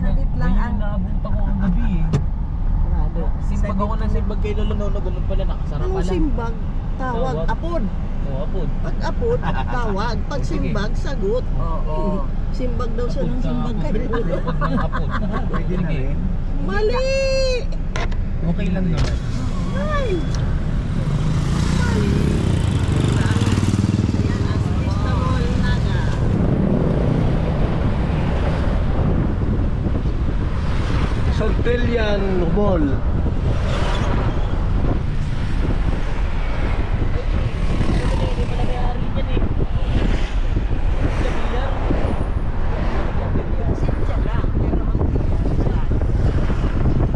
saglit lang ang naabot ako ang gabi eh. Grabe. Simbag ako ng simbag kay Lolo Nono, ganun pala, nakasara Anong pala. simbag? Tawag, Tawag. apod. Oo, apod. Pag apod, tawag. Pag simbag, sagot. Oo. Simbag daw siya ng simbag kay Lolo. Ng apod. Pwede na eh. Mali! Okay lang naman. Ay! Mali! Ayan, ang Vista Mall Naga. Sortelian Mall.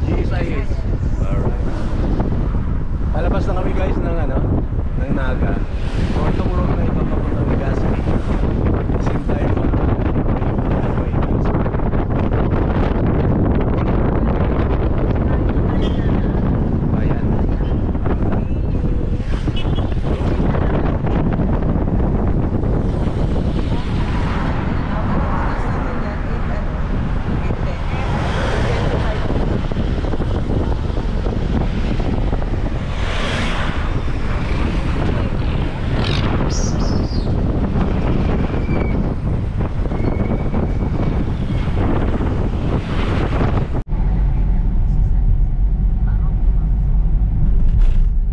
GSIS. Alright. Palabas na kami guys ng ng Naga. So itong road na ito papuntang Legazpi. Same time bayan.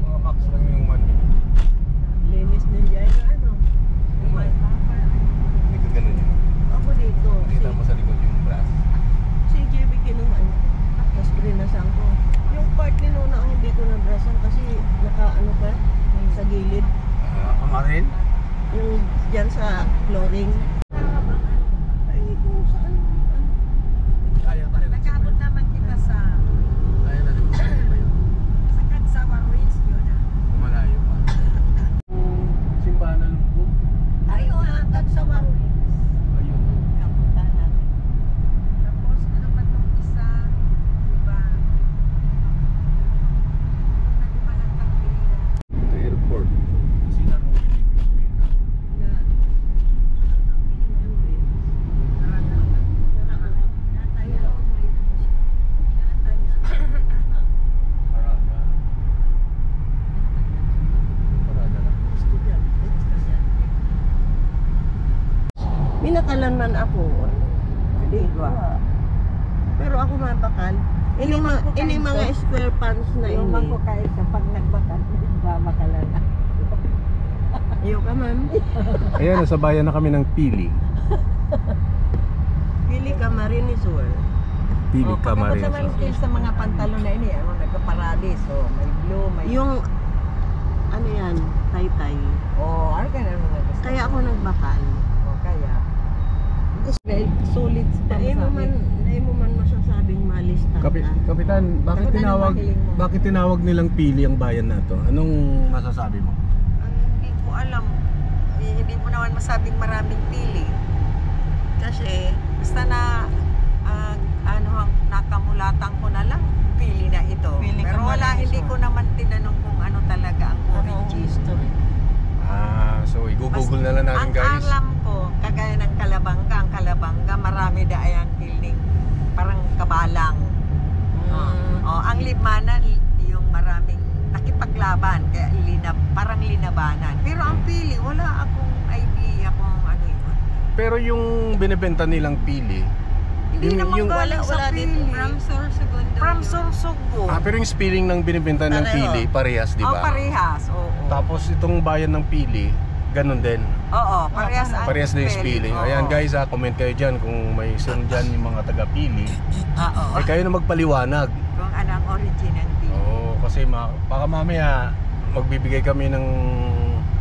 Mga max lang yung 1 minute. Linis din dyan. Ano? Hindi ka ganun yun. Ako dito. Nakita mo sa likod yung brass. Si JB kinuha. Tapos brinasan ko. Yung part ni Nona ang hindi ko nabrasan kasi naka-ano pa sa gilid. Kamarin? Yung dyan sa flooring. Ay, kung saan. Kaya tayo. Nagkabot naman kita sa Kaya natin magsasaya pa yun. sa Kadsawa Ruins yun ah. Malayo pa. Simbahan ng Lubog. Ayaw ang Kadsawa Ruins. Ayun. Kapunta natin. Tapos ano pa itong isa, diba? Nagdiba ng Tangkilinan. Sa airport. Kasi na nung Pilipinas. Parada. Parada lang. Minakalanman ako. Diba? Pero ako mabakal. Ini mga square pants na Yung ini. bangko kahit kapag nagbakal, babakalan na. Ayaw ka man. Ayan, nasa bayan na kami ng Pili. Pili ka Marinis World. Pili Pagkabot Camarines. sa mantil sa mga pantalon na ini, ano, nagkaparadis, so may blue, may... Yung ano yan, tay-tay. ano ka na naman gusto? Kaya ako nagbakal. Kaya. Dahil sulit sa Dahil mo man masasabing malista ka. Kapitan, bakit Kapitan, tinawag ang mahiling mo. bakit tinawag nilang Pili ang bayan na to? Anong masasabi mo? Hindi ko alam. Hindi mo naman masabing maraming pili. Kasi Basta na nakamulatan ko na lang pili na ito. Pili Pero wala, Camarines hindi mo. ko naman tinanong kung ano talaga ang origin. history. So i-google na lang natin Ang guys. alam ko, kagaya ng Kalabanga, ang Kalabanga, marami dahil ang killing parang kabalang. Ang Libmanan, yung maraming nakipaglaban, kaya parang linabanan. Pero ang pili, wala akong idea kung ano yun. Pero yung binebenta nilang Pili, Hindi naman galing sa wala dito. pili. From Sorsogon. Sorsogon. pero yung spelling ng binebenta ng Pareho. Pili, parehas, di Oh, ba? parehas. Oo. Tapos itong bayan ng Pili, ganun din. Oo, parehas ang Parehas na yung spelling. Oo. Ayan guys, comment kayo dyan kung may sun dyan yung mga taga Pili. Oo. Eh kayo na magpaliwanag. Kung ano ang origin ng pili. Oo, kasi baka mamaya magbibigay kami ng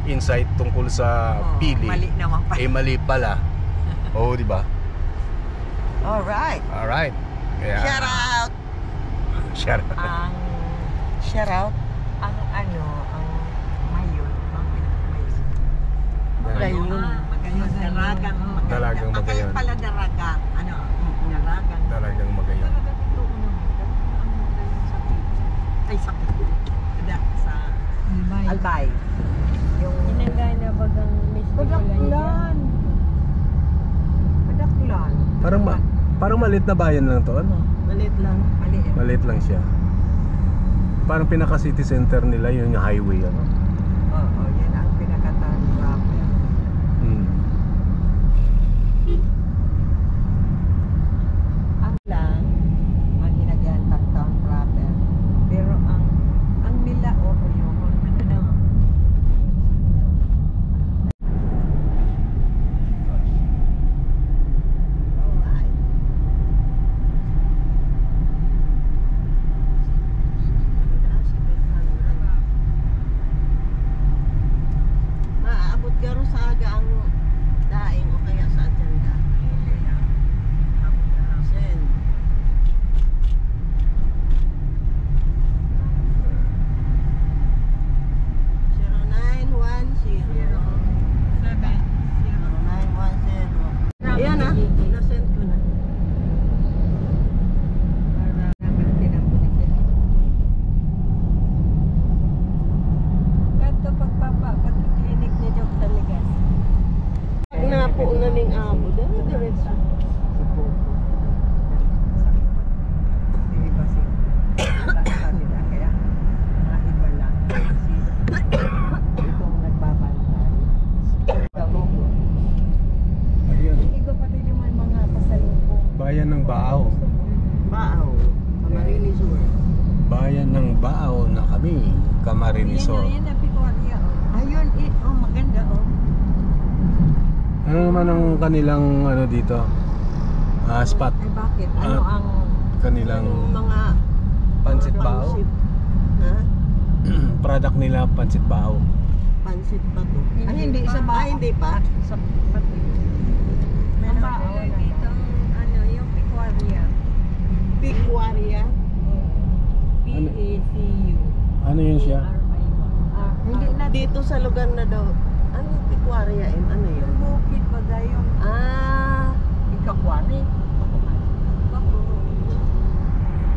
insight tungkol sa Oo, Pili. Mali naman pa. Eh mali pala. Oo, di ba? Alright. Alright. Kaya, Shout out! Shout out. Ang Shout out! ang mayon, Magayon. Magayon, daragang magayon. Dalagang Magayon. Kaya pala daragang, daragang. Talagang magayon. Talaga totoo naman. Ang magayon sa Pili. Ay, sa Pili. Sa Albay. Yung Inagay na bagang Miss Padaklan. Parang maliit na bayan lang to, ano? Maliit lang. Maliit. Maliit lang siya. Parang pinaka city center nila yun yung highway, ano? Oo, yan ang pinakataon proper. Hmm. Ang lang, ang hinagyan town proper. Pero ang nila o yung ano, Alright. Maaabot ka rin sa aga ang daing o kaya sa agenda. Sen. Zero 0910. Ayan ah, na-send ko na. Kanto pagpapaklinik ni Dok sa ligas. Pag napo na ning abo, diretso. Kaya iba lang. Itong nagbabantay. Ayun. Igo pati yung mga pasalubong. Bayan ng Baaw. Baaw, Camarines Sur. Bayan ng Baaw na kami, Camarinesor. Yan na Victoria. Ayun, maganda oh. Ano naman ang kanilang ano dito? Spot. Ay bakit? Ano Ah. ang Kanilang Yung mga Pansit Baaw. pansit. Ha? Product nila Pansit Baaw. Pansit pa to. Ay, hindi sa Baaw. Ay, hindi pa. sa pati? Meron dito ano yung Victoria. Pecuaria. P-A-C-U. Ano yun siya? Hindi na Dito sa lugar na daw. Ano yung Pecuaria? Ano yun? yung bukid ba yung Ah, ikakwari?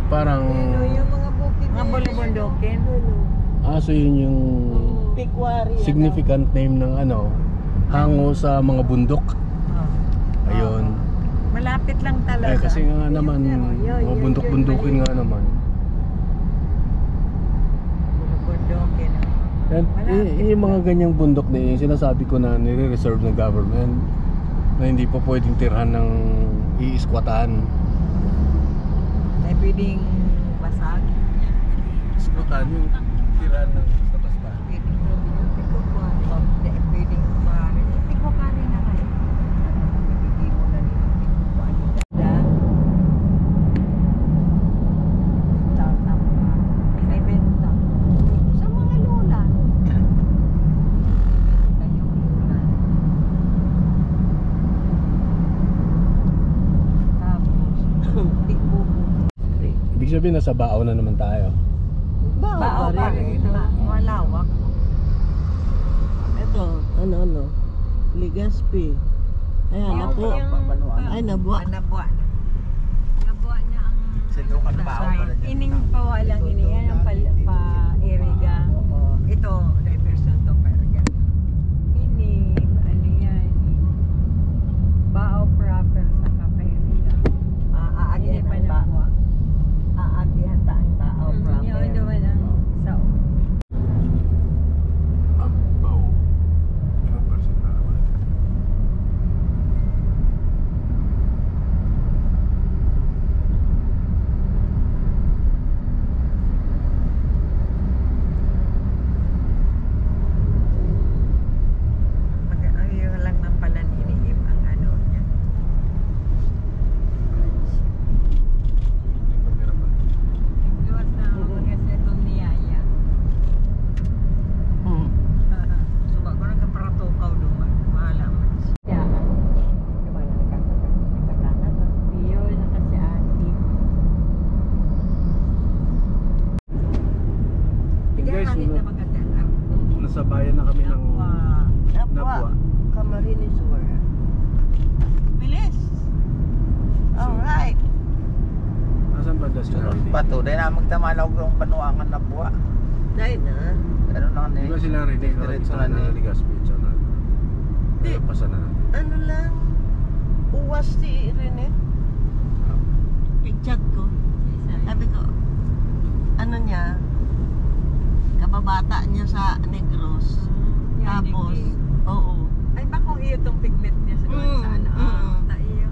Parang Yung mga bukid Mga bulubundukin. so yun yung Pecuaria. significant name ng ano, hango sa mga bundok. Ayun. Malapit lang talaga. Eh kasi nga naman mga bundok-bundukin nga naman. Bulubundukin. At yung mga ganyang bundok na yun, sinasabi ko na nire-reserve ng government na hindi pa pwedeng tirhan ng iiskwatan. May pwedeng basag. Iskwatan yung tirhan ng basta-basta. Pwedeng pikukwari. Pwedeng kwari. Pikukwari na kayo. Hindi mo na nila pikukwari. Sa mga lulan. Yung lulan. Tapos, tikbubo. Ibig sabihin nasa Baaw na naman tayo. Bao pa rin. Malawak. Ito, ano. Legazpi. Ayan, napo. Ay, nabuwa. Nabuwa na. Nabuwa na ang... Sentro ka na Baaw pa rin yan. Ining pawalang ini. Yan ang pa-iriga. Ito, diversion to pa-iriga. Ini, ano yan? Bao proper sa kapayriga. Aagyan ang bao. Aagyan ang bao proper. Yun naman ang sa Baaw. Ilang percent na naman? Ayun lang ng pala iniim ang ano niya. Iwas na kasi itong niyaya. Suba ko nagkaparatukaw duman. Mahala man siya. Diba na nagkakaganat? Iyon na kasi ati. Guys, Hangin na magandang nasa bayan na kami ng Nabuwa. Camarines Sur. Bilis. Alright. Nasaan banda sila? Pato, dahil na magtamalaw yung panuangan na buwa. Dahil na. Ano lang Di ba sila rin Diretso na ni. Legazpi at saka Di. pasan na natin. Ano lang. Uwas si Rene. Picture ko. Sabi ko, ano niya, kababata niya sa Negros. Tapos, oo. Ay, bakong iyo tong pigment niya sa ano? Iyo.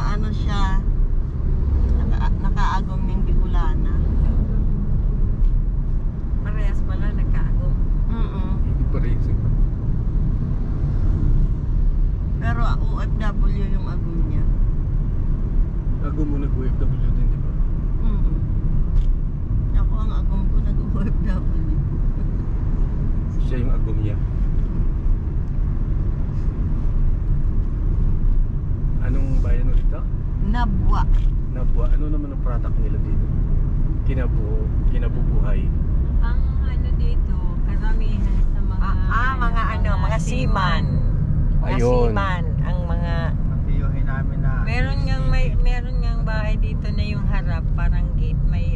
Ano siya, nakaagom ng Bicolana. Parehas pala, nagkaagom. Parehas. Pero OFW yung agom niya. Agom mo nag-OFW din, di ba? Ako ang agom ko nag-OFW. Siya yung agom niya. Anong bayan ulit ito? Nabwa. Nabwa. Ano naman ang product nila dito? Kinabubuhay. Ang ano dito, karamihan sa mga Mga seaman. Mga Ayun. seaman, ang mga Natiyuhin namin na. meron ngang bahay dito na yung harap, parang gate, may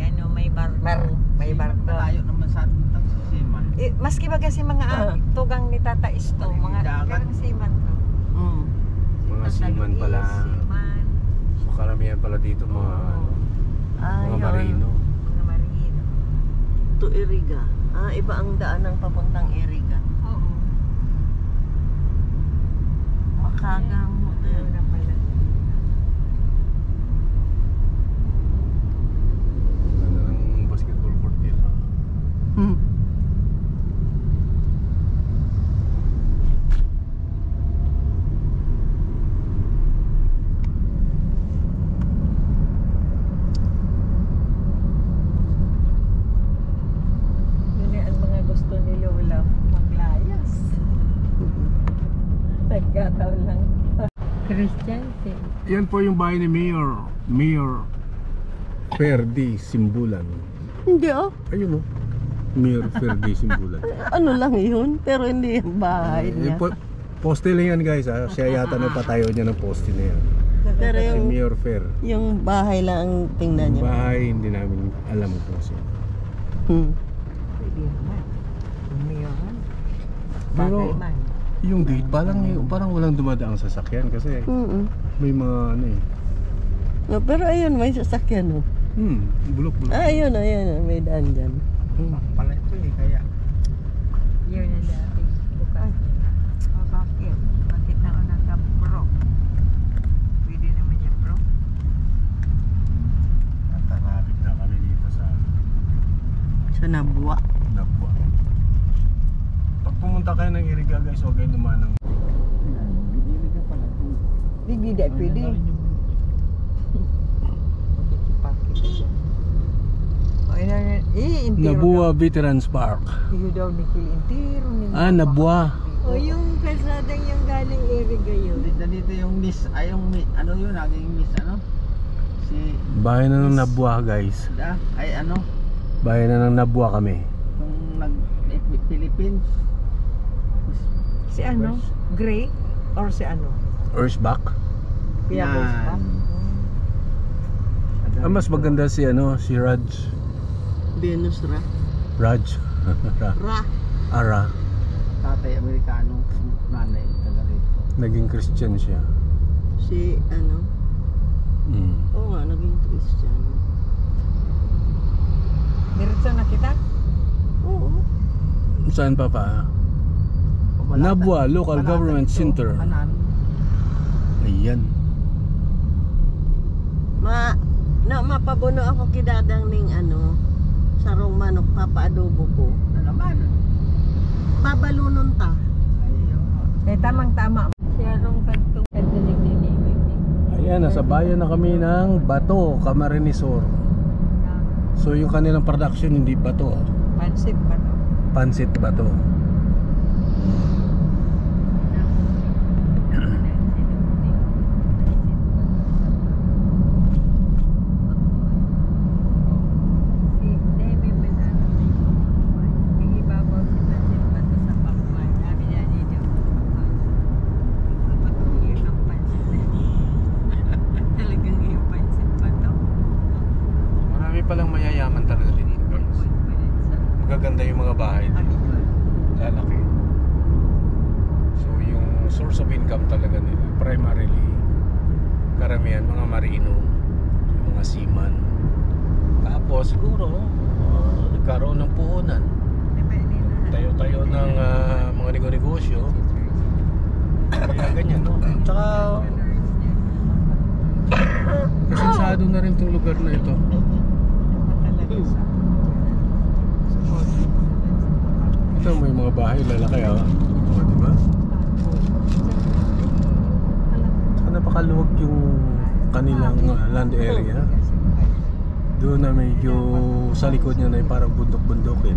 barko. may barko. Malayo naman sa tagsisiman. Maski ba kasi mga tugang ni Tata Isto, mga Dagat. ilang seaman to. Mga seaman pala. Seaman, So karamihan pala dito mga mga marino. mga marino. To Iriga. Iba ang daan ng papuntang Iriga. Oo. Makagang hotel. Ano pala. Ano ng basketball court nila. Yun ang mga gusto ni Lola, maglayas. Nagkataon lang. Christianse. Yan po yung bahay ni Mayor Ferdi Simbulan. Hindi Ayun o. Mayor Ferdi Simbulan. Ano lang yun, pero hindi yung bahay niya. Poste lang yan guys ha. Siya yata nagpatayo niya ng poste na yan. Pero Si Mayor Fer. yung bahay lang ang tingnan Yung niya. bahay hindi namin alam kung siya. Pwede naman. Umiyaran. Pero Bagay man. yung gate parang walang dumadaang sasakyan kasi may mga ano eh. No, pero ayun, may sasakyan. Bulok. Ayun, may daan dyan. Pala ito eh, kaya. Yun ang dati. Bukas nila. Bakit? Bakit na ako nagka-bro? Pwede naman yan, bro. Natarapit na kami dito sa Sa Nabwa. Nabwa. Pag pumunta kayo ng Iriga guys, huwag kayo dumaan ng Hindi pwede. Nabua Veterans Park. Iyo daw ni Kilintiro ni. Nabua. O yung kalsadang yung galing Iriga yun. Dito yung miss, ano yun, naging miss ano? Si, Bahay na ng Nabua guys. ano? Bahay na ng Nabua kami. Nung Philippines. Si ano? Gray? Or si ano? Earthback. Kuya Boss pa? Mas maganda si Raj. Venus Ra. Raj. Ra. Ara. Tatay Amerikano, nanay, taga rito. Naging Christian siya. Si oo nga, naging Christian. Diretso na kita? Oo. Saan pa? Nabua Local Government Center. Ayan. Mapabuno ako kidadang ning sarong manok papaadobo ko. Ano naman? Babalunon ta. Tamang-tama. Siya rong kantong kadinig-dinig. Ayan, nasa bayan na kami ng Bato, Camarines Sur. So yung kanilang production hindi bato. Pansit ba to? Pansit bato. Marami palang mayayaman talaga dito guys. Magaganda yung mga bahay dito. Lalaki. So yung source of income talaga nila primarily karamihan mga marino. Tapos siguro nagkaroon ng puhunan. Tayo-tayo ng mga negosyo. Kaya ganyan, no? Tsaka kasensado na rin itong lugar na ito. Ito may mga bahay lalaki, oh. O, diba? Saka napakaluwag yung kanilang land area. Doon na medyo sa likod niya na parang bundok-bundokin.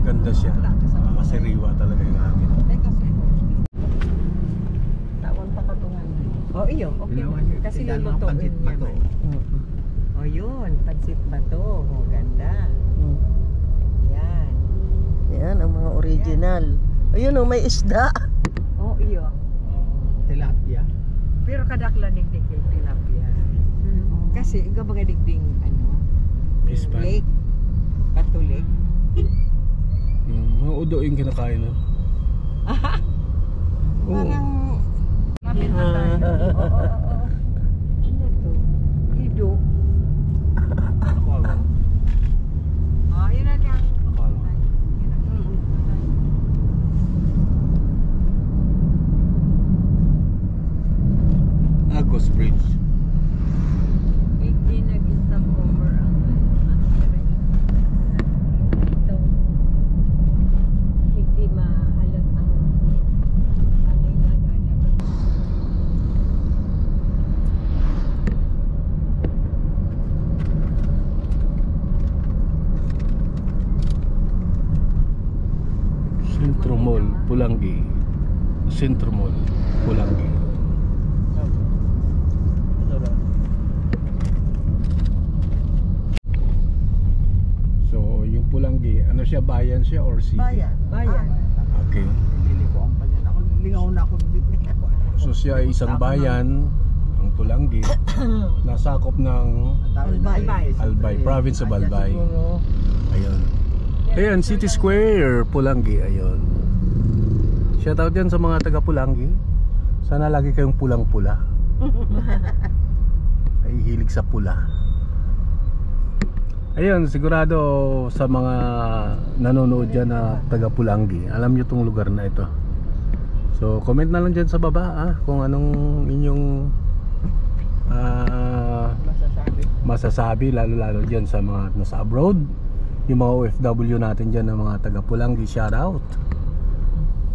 Ganda siya. Masiriwa talaga yung hangin. Tawan pa katungan. Oh, iyo. Okay. Kasi lulutuin niya man. Oh, yun. Pansit ba to? Oh, ganda. Yan. Yan ang mga original. Ayun oh, may isda. Oh, iyo. Tilapia. Pero kadakla digdig yung tilapia. Kasi ikaw mga digding Fish pan. lake. Katulik. Mga udo yung kinakain, no? Parang mapit na tayo. Oo. Ano to? Ido. Akala. Oh, yun na lang. Akala. Agos Bridge. Hindi nag-stop over ang train. Ito. Hindi mahalat ang nagalabas. Centro Mall, Pulangi. Centro Mall, Pulangi. So, yung Pulangi, ano siya, bayan siya or city? Bayan. Bayan. Okay. Lili ko ang panyan. Ako lingaw na ako bitnik ako. So siya ay isang bayan, ang Pulangi, nasakop ng Albay, province of Albay. Ayun. Ayan, City Square, Pulangi, ayun. Shout out yan sa mga taga Pulangi. Sana lagi kayong pulang-pula. Ay hilig sa pula. Ayun, sigurado sa mga nanonood dyan na taga Pulangi, alam nyo tong lugar na ito. So comment na lang dyan sa baba kung anong inyong masasabi, lalo dyan sa mga nasa abroad, yung mga OFW natin dyan na mga taga Pulangi. Shout out.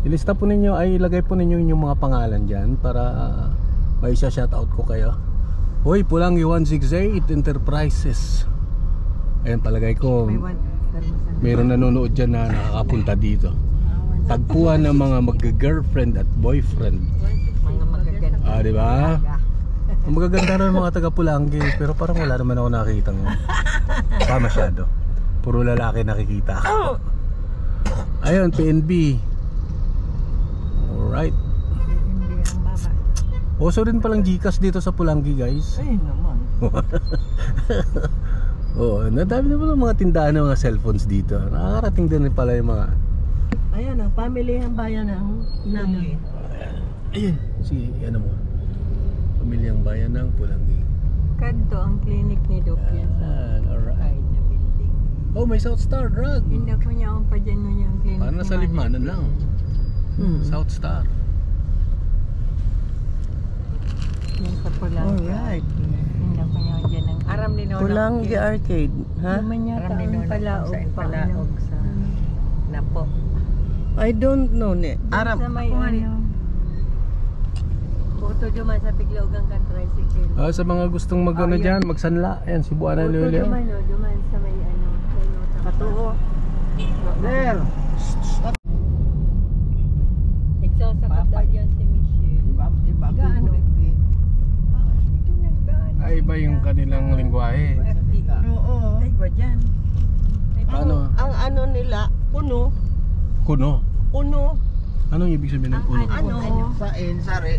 Ilista po ninyo, ay ilagay po ninyo yung mga pangalan dyan para may isa shout out ko kayo. Hoy, Pulangi 168 Enterprises. Ayun, palagay ko mayroon nanonood dyan na nakakapunta dito. Tagpuan ng mga mag-girlfriend at boyfriend. Mga magaganda. Diba? Ang magaganda rin mga taga Pulangi, pero parang wala naman ako nakikita nga. Pa masyado. Puro lalaki nakikita. Ayun, PNB. Alright. Oso rin palang Gcash dito sa Pulangi, guys. Ay naman. Oo, nadami naman ang mga tindahan ng mga cellphones dito. Nakakarating din rin pala yung mga... Ayan ang pamilyang bayan ng Pulangi. Ayun, sige, ano mo. Pamilyang bayan ng Pulangi. Kanto ang clinic ni Doc yan sa Alright. side na building. Oh, may South Star Drug. Hindi ko niya akong pa dyan nun yung clinic. Parang nasa ni Libmanan Manny. lang. South Star. Yan sa Pulangi. Alright. Hindi ko niya dyan ang Aram ni Nono. Pulangi Arcade. Ha? Naman yata Aram ni ang Nono. palaog Sa pa. palaog sa Napo. I don't know ni. Aram. Sa may ano. Boto duman sa Piglaugang kan tricycle. Sa mga gustong mag-ano dyan, magsanla. Ayan, si Buana Boto Lulio. duman o, duman sa may ano. Katuo. There. Nagsasakot daw yan si Michelle. Iba Gaano? Ito nagdaan. Ay, iba yung kanilang lingwahe. Oo. Ay, ba dyan? Ano? Ang ano nila, uno. Kuno. Uno. Anong ibig sabihin ng kuno? Ano? Sain, sari.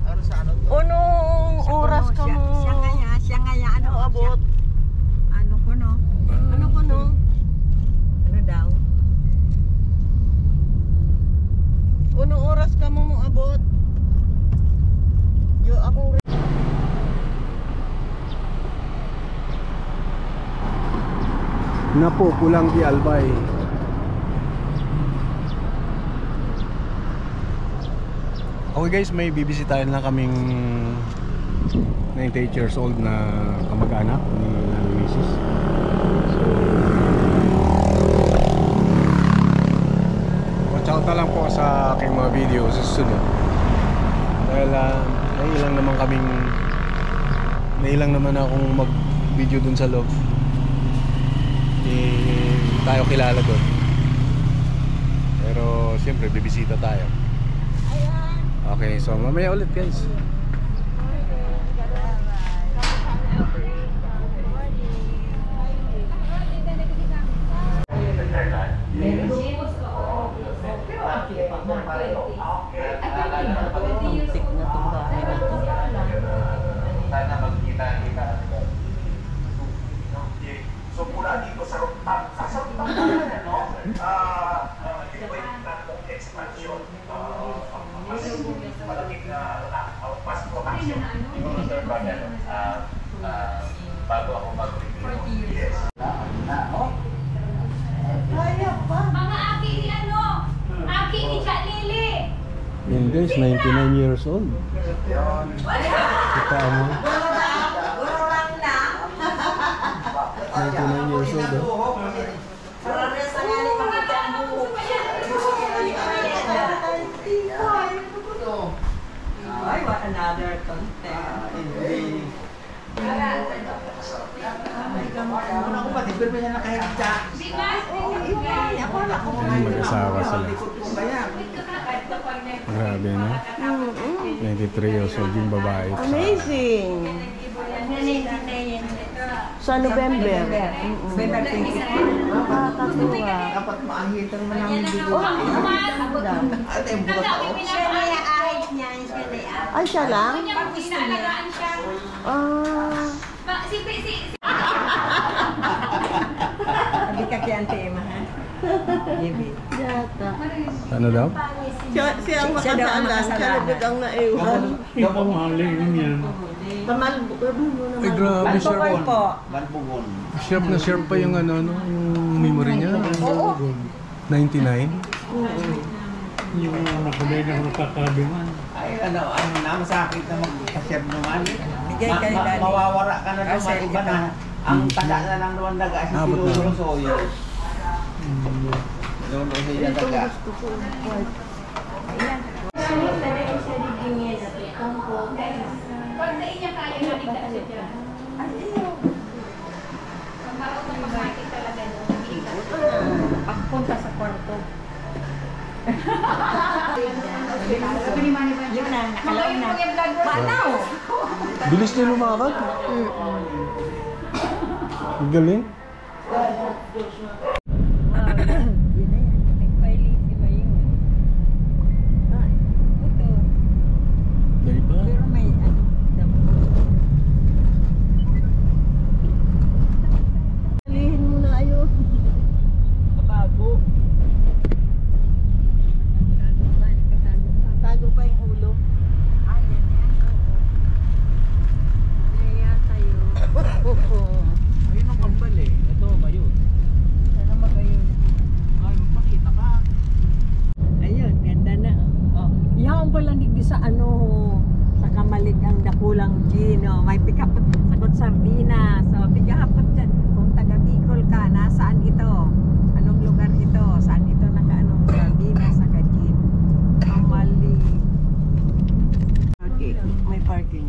Ano sa ano to? Unong oras ka mo. Siya nga ya, ano, abot. Ano ko no? Ano ko no? Ano daw? Unong oras ka mo abot. Yo akong Napupulang di Albay. Okay guys, may bibisitahin lang kaming 98 years old na kamag-anak ni Mrs. So, watch out na lang po sa aking mga video sa susunod. Dahil nailang naman akong mag-video dun sa loob. Tayo kilala doon. Pero siyempre bibisita tayo. Okay, so mamaya ulit guys. Muntik na itong bahay na to. Sana magkita-kita. So mula dito sa rooftop, no? Ito ay tatlong expansion. Mas malaking mas protection. Sir Brother, bago ako mag-review. Yes. Mga aki ni aki ni Kak Lili. Yan guys, 99 years old. Kita mo. 99 years old. Ay, what another content. Ano ko ba? Di ba niya nakahigda? Mag-asawa sila. Grabe no? 93 years old yung babae. Amazing! Sa November. Nakakatuwa. Dapat maahitan mo namin dito. At yung buka tao. Ay, siya lang? Sabi ka kaya ang tema, ha? Gibi. Yata. Ano daw? Siya ang makasaalan. Siya ang naiwan. Kapag mahalin yan. Pamalbo mo Ay naman. grabe, sharp. Bantokol po. Banbugon. Sharp na sharp pa yung ano, no? Yung memory niya. 99. Yung nakulay na nakakabingan. Ay, masakit na magkasir naman. Bigay kayo, Daddy. Mawawara ka na Kasi naman. Iba ito. na. Ang taga na ng naman daga si Abot na. Pilulo Soyo. Doon sa iya Ito daga. gusto ko. White. Pag na inya kaya naligda siya dyan. Pag-automatic talaga yun. Pagpunta sa kwarto. Yun na, nakalaon na. Manaw! Bilis niya lumakad. Ang galing. Yun na yan. Nagpailisi ba yun? Ito. Diba? Pero may ano. Alihin mo na ayun. Bago. Tago pa yung ulo. Ayan yan. Kaya tayo. Ayun ang kambal eh. Ito, mayun. Sana magayon. Ay, magpakita ka. Ayun, ganda na. Oh. Iyaon ko lang digdi sa ano, sa kamalig ang dakulang Gino. May pick up sakot sardina. So, pigahapot dyan. Kung taga Bicol ka, nasaan ito? Anong lugar ito? Saan ito naka-ano? Sardina sa Gin. Kamalig. Okay, may parking.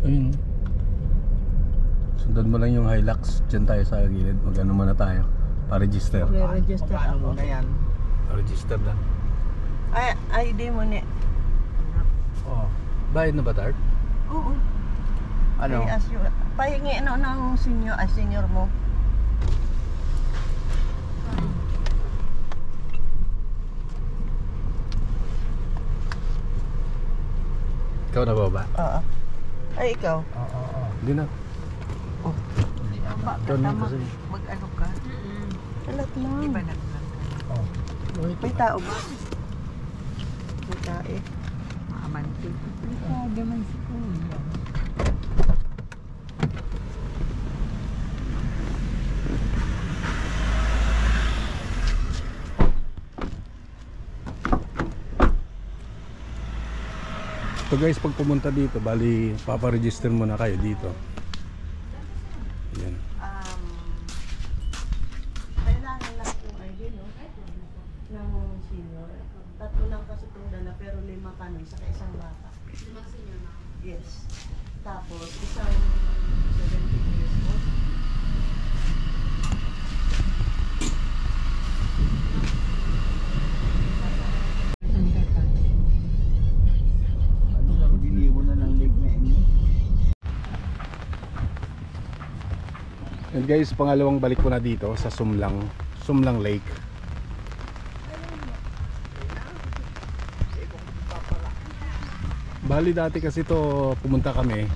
Ayun. Sundan mo lang yung Hilux. Diyan tayo sa gilid. Mag-ano muna tayo. Pa-register. Re-register Paano ako. na yan? Pa-register lang. Ay, ID mo ni. Oh. Bayad na ba, Tart? Oo. Ano? Ay, pahingi ng senior mo. Ikaw na ba ba? Oo. Ay, ikaw. Hindi na. Tama, Ikaw na kasi. mag-ano ka? Alat Di ba lang. nag-vlog ka? May tao ba? May tae. Maamanti. Grabe man si Kuya. So guys, pag pumunta dito, bali paparegister muna kayo dito. Yan. Kailangan lang yung ID, no? Ng senior. 3 lang kasi itong dala, pero 5 ka nun, saka isang bata. 5 senior na? Yes. Tapos, isang 70 years old. Ano lang, binibo na ng lake na ini. And guys, pangalawang balik ko na dito sa Sumlang Lake. Bali dati kasi to pumunta kami,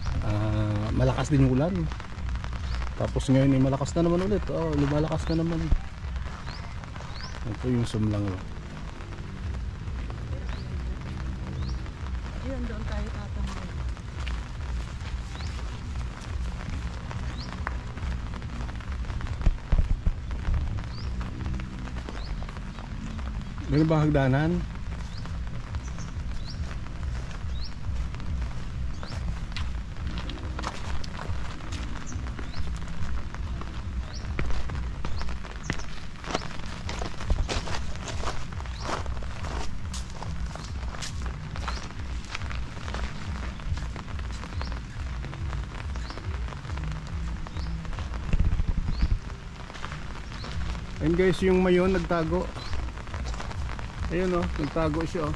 malakas din yung ulan. Tapos ngayon malakas na naman ulit. Lumalakas na naman. Ito yung Sumlang. Ayun, doon tayo tatambay. Meron ba hagdanan? Ayun guys, yung mayon nagtago. Ayun nagtago siya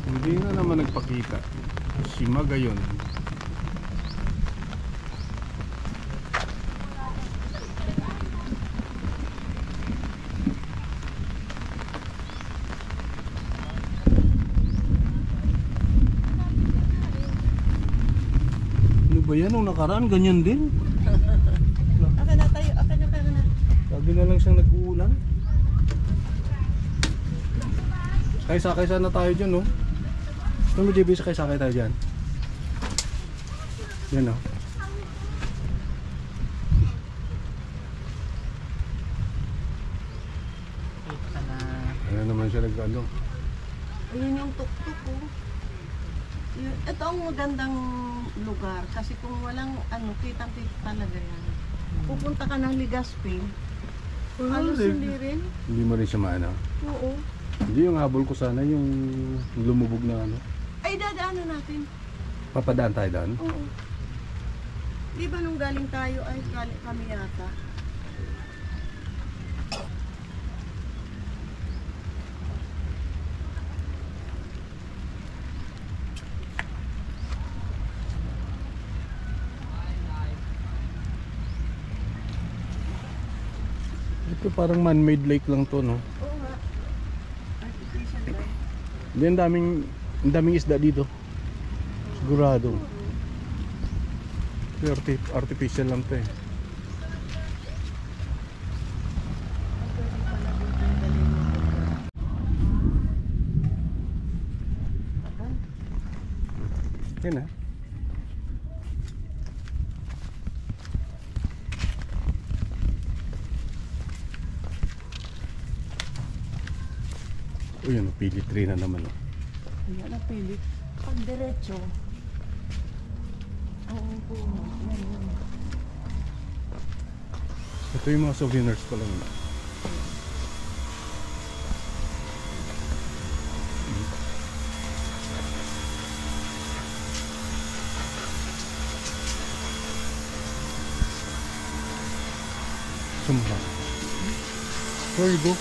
Hindi na naman nagpakita. Si Magayon. Ano ba yan? Nung nakaraan, ganyan din. Akin na tayo, akin na. Sabi na lang siyang nag-uulan. Kaysa na tayo dyan, no? Ano mo, JB, kaysa tayo dyan? Yan, no? Ayan naman siya nag-ano. Ayun yung tuktok ko. Ito ang magandang lugar kasi kung walang kitang-kita talaga yan. Pupunta ka ng Legazpi, halos hindi rin. Hindi mo rin siya maano. Oo. Hindi, yung habol ko sana yung lumubog na ano. Ay, dadaanan natin. Papadaan tayo doon? Oo. Di ba nung galing tayo ay kami yata? Ito parang man-made lake lang to, no? Oo nga. Artificial ba? Hindi, ang daming isda dito. Sigurado. Artificial lang to eh. Yan ah. O yun, pili 3 na naman. Ayan ang pilit. Pag diretso, ang puno. Yan. Ito yung mga souvenirs ko lang. Sumba. There you go.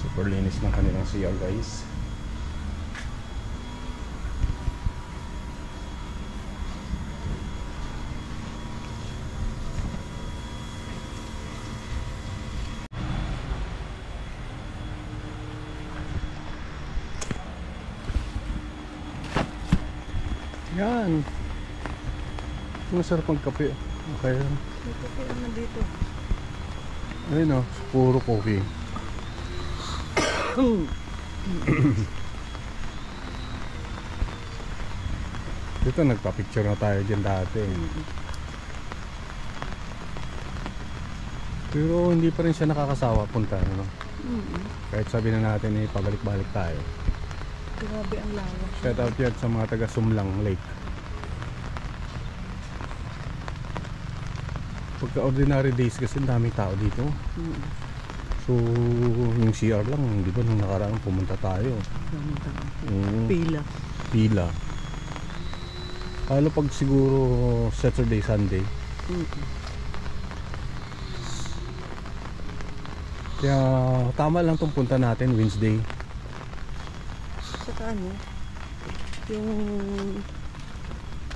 Super linis ng kanilang CR, guys. Yan. Masarap ang kape. Okay. May kape naman dito. Ayun o, puro coffee. Dito nagpa-picture na tayo dyan dati. Pero hindi pa rin siya nakakasawa punta, no? Kahit sabi na natin pabalik-balik tayo. Grabe ang lawak. Shout out yan sa mga taga Sumlang Lake. Pagka ordinary days kasi daming tao dito. So yung CR lang, di ba nung nakaraan pumunta tayo. Pila. Pila. Lalo pag siguro Saturday, Sunday. Kaya tama lang itong punta natin Wednesday. Saka ano, yung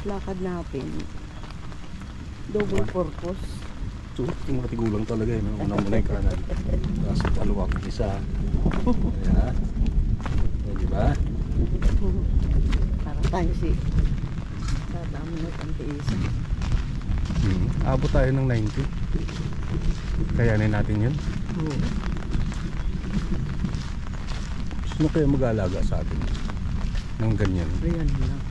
lakad natin, double purpose. So, yung mga tigulang talaga yun. Una muna yung kanan. Tapos kaliwa ko isa. Ayan. O, diba? Para tayo dadami na tantiisa. Abot tayo ng 90. Kayanin natin yun. Sino kaya mag-aalaga sa atin ng ganyan? Ayan lang.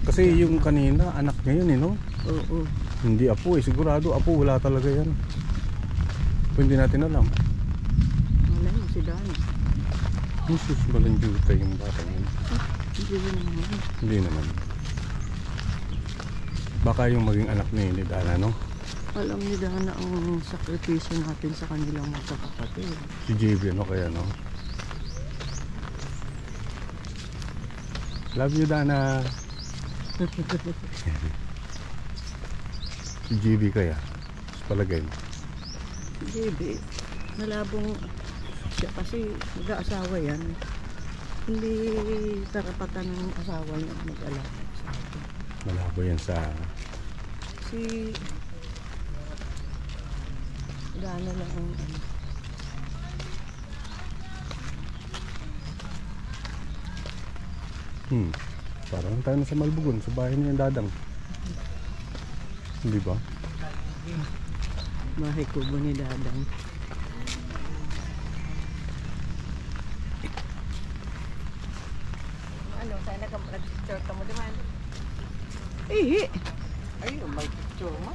Kasi yung kanina anak niya yun no? Oo. Hindi apo sigurado apo, wala talaga yan. Pero hindi natin alam. Wala mo si Dana. Jesus, malanjuta yung bata yun. Hindi naman. Hindi naman. Baka yung maging anak ni Dana, no? Alam ni Dana ang sakripisyo natin sa kanilang magkakapatid. Si JB, ano kaya, no? Love you, Dana. Si JB kaya? Sa palagay mo? JB, malabong siya kasi mag-aasawa yan. Hindi karapatan ng asawa niya mag-alaga sa atin. Malabo yan sa... Si Dana lang ang ano. Parang tayo na sa Malbugon, sa bahay niya yung Dadang. Hindi ba? Bahay kubo ni Dadang. Ano, saan nag-picture ka mo naman? Eh, Ayun, may picture mo.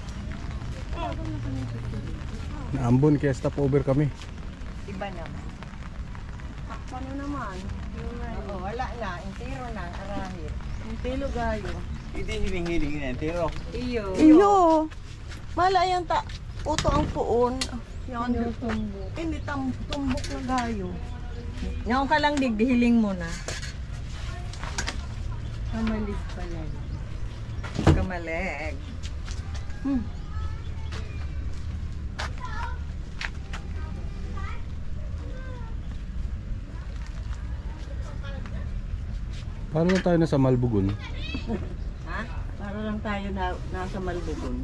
Naambon kaya stopover kami. Iba naman. paano naman? Oo, wala na. Intiro na, arahit. Yung tilo gayo. Hindi hiling-hiling na yan, tiro. Iyo. Iyo! Mala yan uto ang puon. Yan, tumbok. Hindi, tumbok na gayo. Ngayon ka lang dighiling mo na. Kamalig pala. Kamaleg. Paano na tayo na sa Malbugon? Ha? Para lang tayo nasa Malbugon.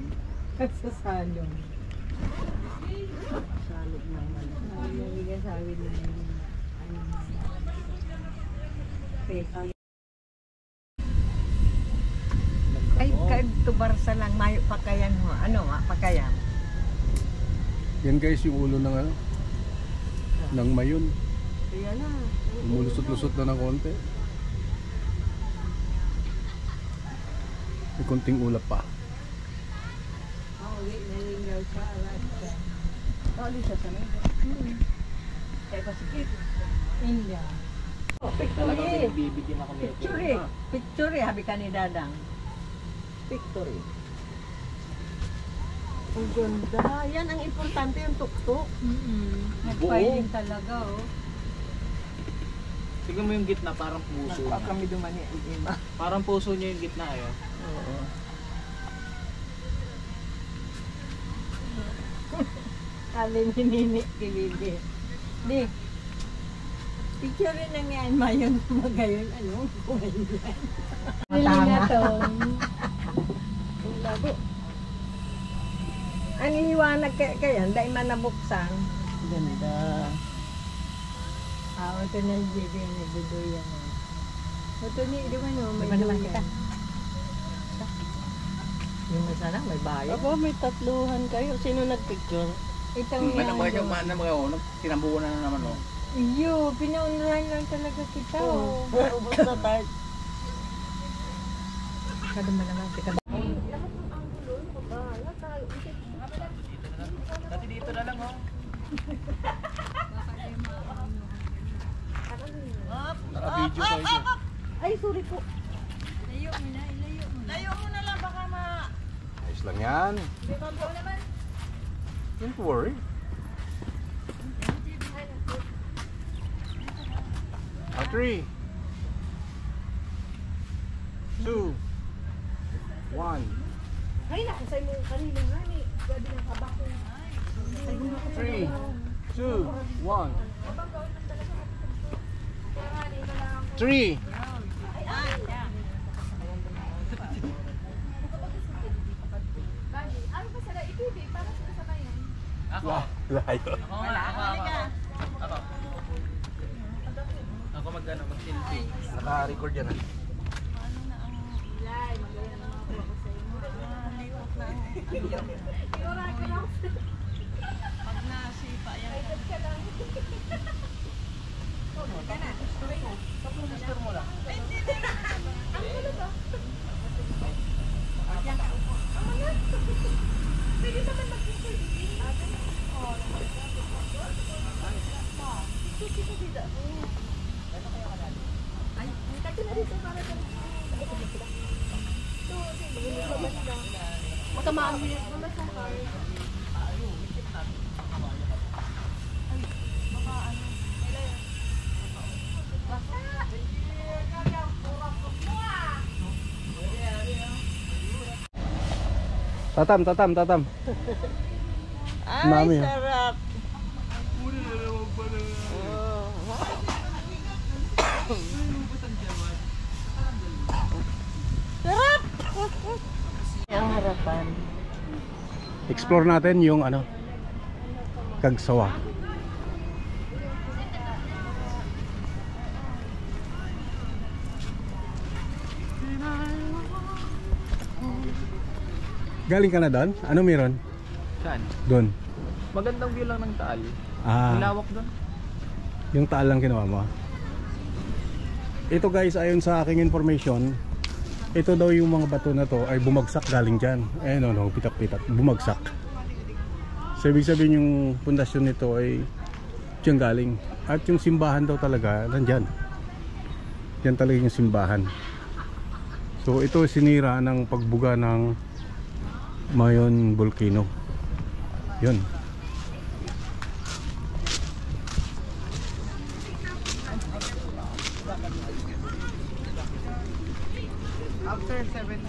Sa salong. Salog ng Malbugon. Hindi ka sabi na yun. Ay, tubarsa lang. Mayo pakayan mo. Ano nga, pakayan? Yan guys yung ulo ng ano? Ng mayon. Kaya na. Umulusot-lusot na ng konti. May konting ulap pa. Kali siya sa mga. Kaya pasikit. Hindi. Talagang pinagbibigyan ako nito. Picture. Picture, habi ka ni Dadang. Victory. Ang ganda. Yan ang importante yung tuktok. Nag-filing talaga, oh. Tignan mo yung gitna, parang puso. Nagpa kami dumani ang iba. Parang puso niya yung gitna eh. Oo. Sabi ni Nini, Bibi. Di. Picture rin na nga yan, mayon magayon. Ano? Kumain yan. Matama. Ang labo. Ang iniwanag kaya, dahil man nabuksan. Ganda. Ito na yung Bibi, nagduduyan. Ito ni, di ba no? May naman duyan. kita. Yung isa lang, may bayo. Aba, may tatluhan kayo. Sino nagpicture? Itong May naman yung yan. mga tinambuhan na naman oh. Iyo, pinaunahan lang talaga kita. Oh. Ubus na tayo. Kada mo naman kita. Dati dito na lang oh. Naka-video kayo dyan. Ay, sorry po. Ayos lang yan. Don't worry. A 3 2 1 Ay, nakusay mo kanina nga ni. Pwede na kabako. 3 2 1 3 layo. Ako mag-selfie. Naka-record yan. Tatam. Ay, Mami, ah. sarap. Sarap! Ang harapan. Explore natin yung ano, Kagsawa. Galing ka na doon? Ano meron? Saan? Doon. Magandang view lang ng Taal. Ah, Malawak doon. yung Taal lang kinuha mo. Ito guys, ayon sa aking information, ito daw yung mga bato na to ay bumagsak galing dyan. Ayun no, pitak-pitak, bumagsak. So ibig sabihin yung pundasyon nito ay dyan galing. At yung simbahan daw talaga, nandyan. Yan talaga yung simbahan. So ito sinira ng pagbuga ng Mayon Volcano. Yun. After 17,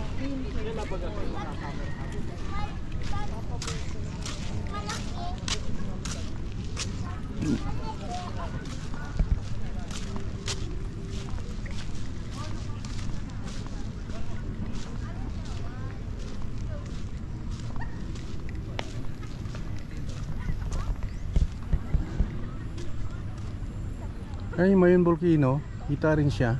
Ay, Mayon Volcano, kita rin siya.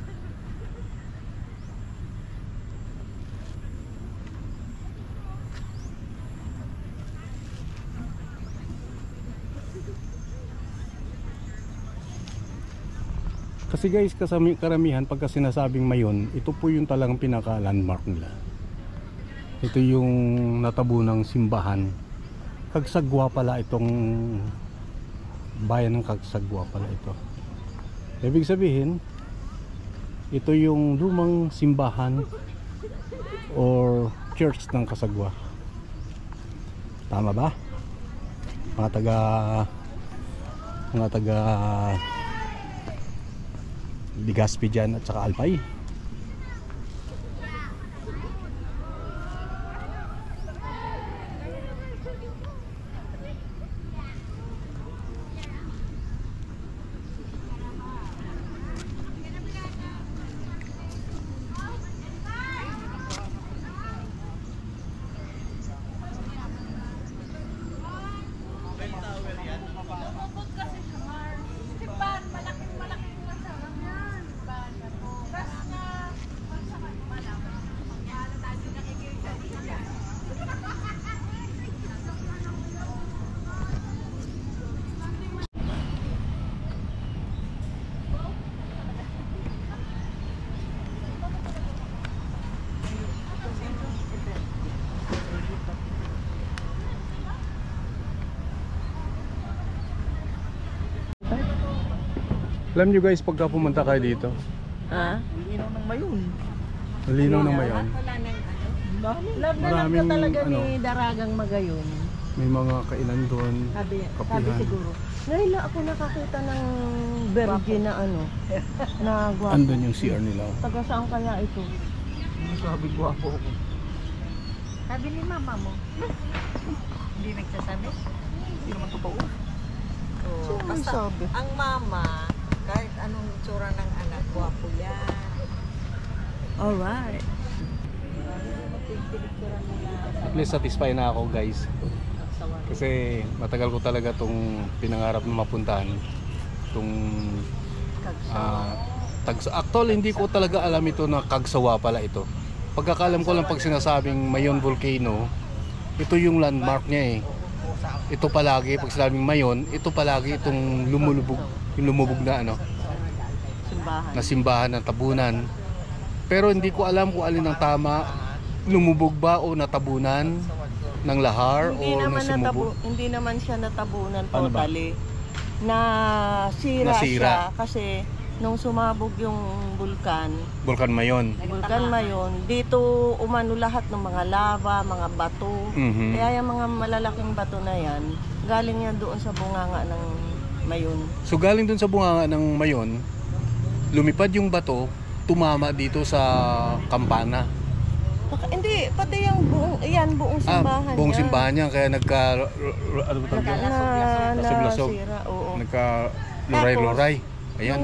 Kasi guys, karamihan pagka sinasabing Mayon, ito po yung talagang pinaka landmark nila. Ito yung natabunang simbahan. Kagsagwa pala itong bayan ng Kagsagwa pala ito. Ibig sabihin, ito yung lumang simbahan or church ng Kasagwa. Tama ba? Mga taga Legazpi dyan at saka Alpay. Alam nyo guys, pagka pumunta kayo dito, Ha? Linaw ng Mayon. malinaw na mayon. Wala nang ano. Love na love Maraming, ka talaga ano, ni Daragang Magayon. May mga kainan doon. Sabi Kapihan. siguro. Ngayon lang ako nakakita ng virgin na ano, na gwapo. Andun yung CR nila. Taga saan kaya ito? Sabi ko ako. Sabi ni mama mo. Hindi nagsasabi? Hindi naman totoo. Oo, Sino basta sabi? ang mama, kahit anong itsura ng anak, gwapo yan. Alright. At least satisfied na ako guys. Kasi matagal ko talaga itong pinangarap na mapuntahan. Itong Actually hindi ko talaga alam ito na Kagsawa pala ito. Pagkakalam ko lang pag sinasabing Mayon Volcano, ito yung landmark niya eh. Ito palagi, pag sinabing Mayon, ito palagi itong lumulubog, yung lumubog na ano, Simbahan. na simbahan ng tabunan. Pero hindi ko alam kung alin ang tama, lumubog ba o natabunan ng lahar Hindi o naman nasumubog. hindi naman siya natabunan Paano ba? totally. Nasira Nasira. siya kasi nung sumabog yung bulkan Bulkan Mayon. Mayon, dito umano lahat ng mga lava, mga bato. Mhm. Kaya yung mga malalaking bato na yan, galing yan doon sa bunganga ng Mayon. So galing dun sa bunganga ng Mayon, lumipad yung bato, tumama dito sa kampana. Hindi, pati yung buong simbahan Buong niya. simbahan niya kaya ano ba tawag yun? Lasog-lasog. Nasira, oo. Nagka luray-luray. Ayan.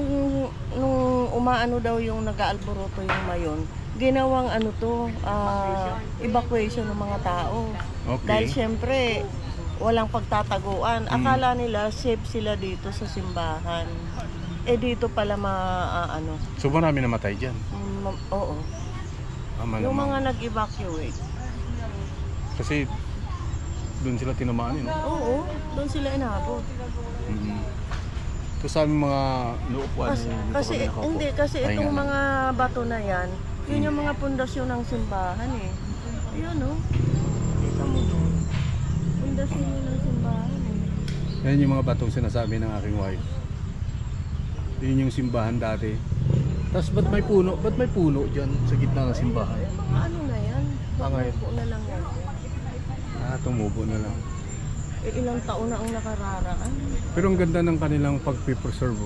Nung umaano daw yung nag-aalboroto yung Mayon, ginawang ano to, evacuation ng mga tao. Okay. Dahil syempre, walang pagtataguan. Akala nila safe sila dito sa simbahan. Dito pala ano. So marami namatay dyan. Oo. Tama Yung naman. mga nag-evacuate. Kasi doon sila tinamaan, no? Oo, doon sila inabot. Ito sa aming mga naupuan. Kasi itong mga bato na yan, yun yung mga pundasyon ng simbahan eh. Ayun no. Kita mo to. Pundasyon yun ng simbahan eh. Yan yung mga batong sinasabi ng aking wife. Yun yung simbahan dati. Tapos ba't may puno? Ba't may puno dyan sa gitna ng simbahan? Mga ano na yan? Ngayon. Tumubo na lang yan. Tumubo na lang. Ilang taon na ang nakararaan. Pero ang ganda ng kanilang pag-preserve.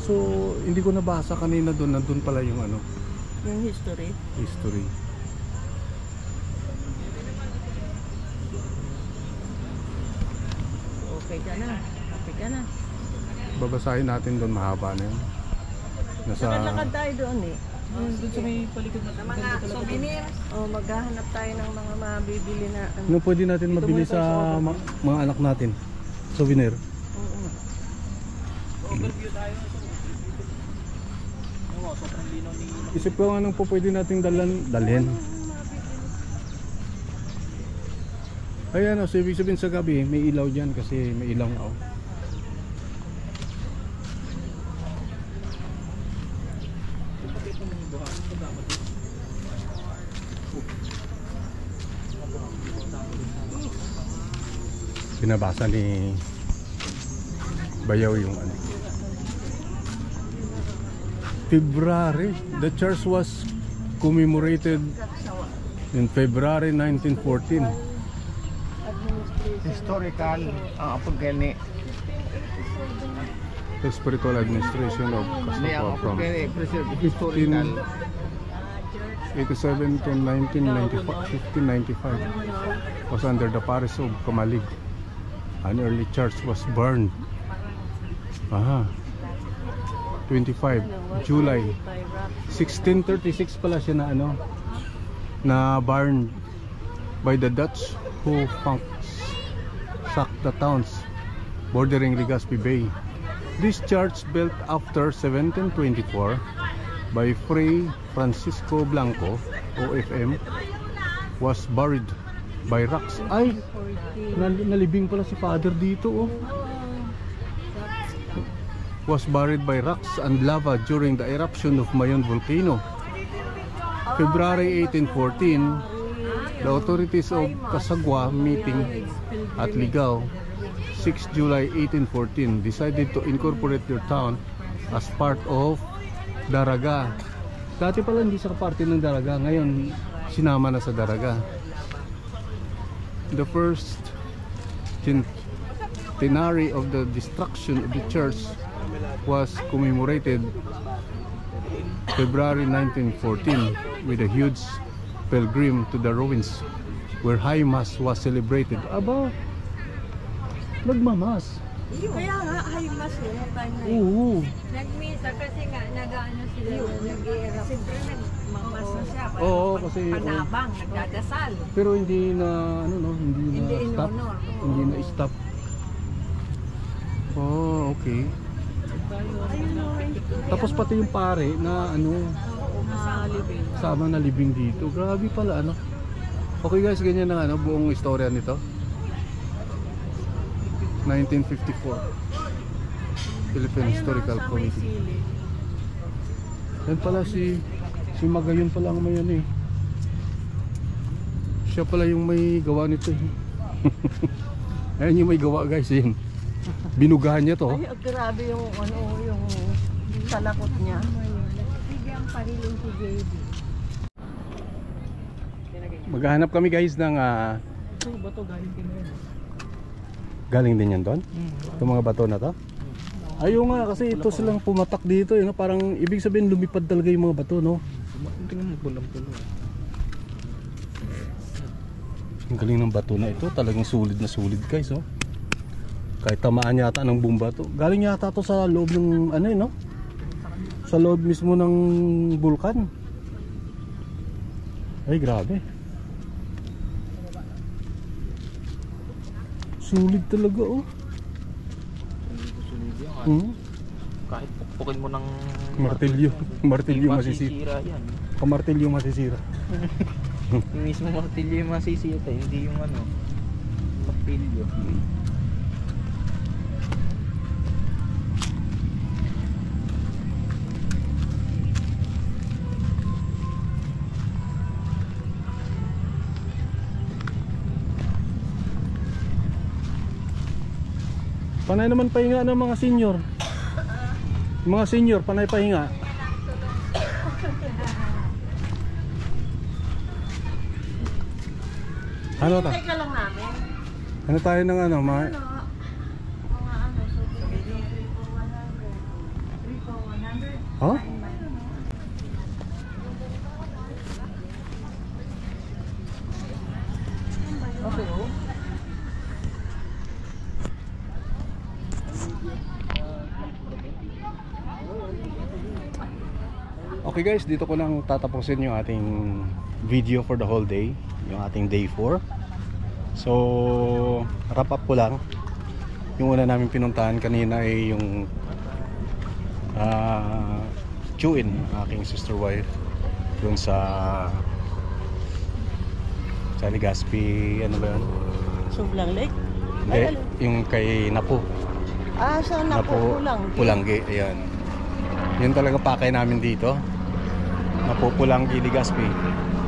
So, hindi ko nabasa kanina doon. Nandun pala yung ano, Yung history. history. Okay ka na. Okay ka na. Babasahin natin doon, mahaba na yun. Nasa... Lakad tayo doon eh. Doon sa may palikod na Mga souvenirs. Maghahanap tayo ng mga mabibili na ano. Ano pwede natin mabili sa mga anak natin? Souvenir. Oo. overview tayo. Oo, sobrang linaw ni... Isip ko anong po pwede nating dalhin. Ayan o, so ibig sabihin sa gabi, may ilaw dyan kasi may ilaw ako. Binabasa ni Bayaw yung ano. February, the church was commemorated in February 1914. Historical, ang apod kayo ni... The spiritual administration of Kasapa from historical. 1887 to 1595 was under the parish of Kamalig. An early church was burned. 25 July 1636 pala siya na ano, na burned by the Dutch who sacked the towns bordering Legazpi Bay. This church, built after 1724 by Fray Francisco Blanco, OFM, was buried by rocks. Ay, nalibing pala si Father dito, oh. Was buried by rocks and lava during the eruption of Mayon volcano. February 1814, the authorities of Casagua meeting at Ligao, 6 July 1814, decided to incorporate their town as part of Daraga. Dati pala hindi siya parte ng Daraga, ngayon sinama na sa Daraga. The first centenary of the destruction of the church was commemorated February 1914 with a huge pilgrim to the ruins where High Mass was celebrated. Aba, nagmamas. Kaya nga, ay mas yun, time na yun. Oo. Nagmisa kasi nga, nag-ano sila, nag-i-erap. Siyempre, nagmamas na siya. Oo, kasi Panabang, nagdadasal. pero hindi na ano no, hindi na stop. in-honor. Hindi na stop. Oh, okay. Tapos pati yung pare na ano, sama na libing dito. Grabe pala ano. Okay guys, ganyan na ano buong istorya nito. 1954 Philippine Historical Committee. Yan pala si Magayon pala ang may ano eh. Siya pala yung may gawa nito eh. Ayan yung may gawa guys yun. Binugahan niya to. Ay, grabe yung ano, yung salakot niya. Bigyan pa rin si JD. Maghahanap kami guys ng Ito, bato galing din na yun. galing din yan doon? Itong mga bato na to? Ayaw nga kasi ito silang pumatak dito no? Parang ibig sabihin lumipad talaga yung mga bato no? Tingnan mo, pulang-pulo. Ang galing ng bato na ito, talagang sulit na sulit guys oh. Kahit tamaan yata ng bomba to. Galing yata to sa loob ng ano no? Sa loob mismo ng bulkan. Ay grabe. Sulit talaga oh. Kahit pukpukin mo ng Martilyo masisira. yan. Kamartilyo masisira. Yung mismo martilyo yung masisira, hindi yung ano, martilyo. Panay naman pahinga ng mga senior. Mga senior, panay pahinga. Ano ta? Teka lang namin. Ano tayo ng ano, mga... Mga ano, so 3 for 100. 3 for 100. Huh? Okay, oh. Okay guys, dito ko lang tatapusin yung ating video for the whole day. Yung ating day 4. So, wrap up ko lang. Yung una namin pinuntahan kanina ay yung Chuin, aking sister wife. Dun sa Legazpi, ano ba yun? Sublang Lake? Hindi, yung kay Napo. Ah, sa Napo, Pulanggi, ayan. Yun talaga pakay namin dito. Napo, Pulanggi, Legazpi,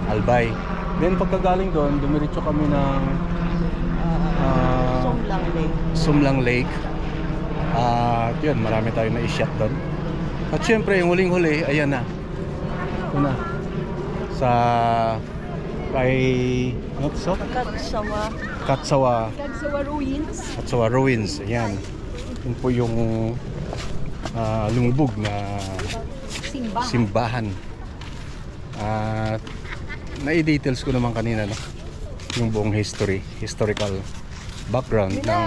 Albay. Then pagkagaling doon, dumiretso kami ng Sublang Lake. Sumlang Lake. At yun, marami tayong na-shot doon. At syempre, yung huling-huli, ayan na. Ito na. Sa kay ano to? Katsawa Ruins. Ayan. Yun po yung lumubog na simbahan. At nai-details ko naman kanina no? Yung buong historical background ng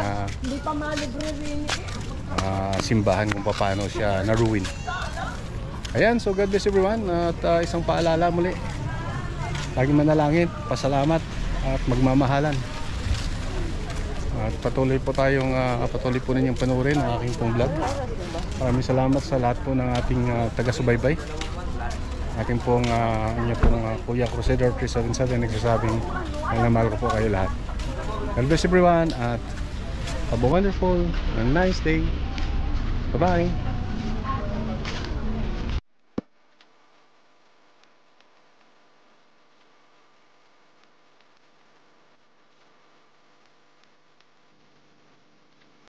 simbahan kung paano siya na-ruin. Ayan, so God bless everyone. At isang paalala muli, lagi manalangin, pasalamat at magmamahalan. At patuloy po ninyong panoorin ang aking pong vlog. Maraming salamat sa lahat po ng ating taga-subaybay. Ating pong inyo pong Kuya Crusader 377 nagsasabing mahal ko po kayo lahat. God bless everyone at have a wonderful and nice day. Bye-bye.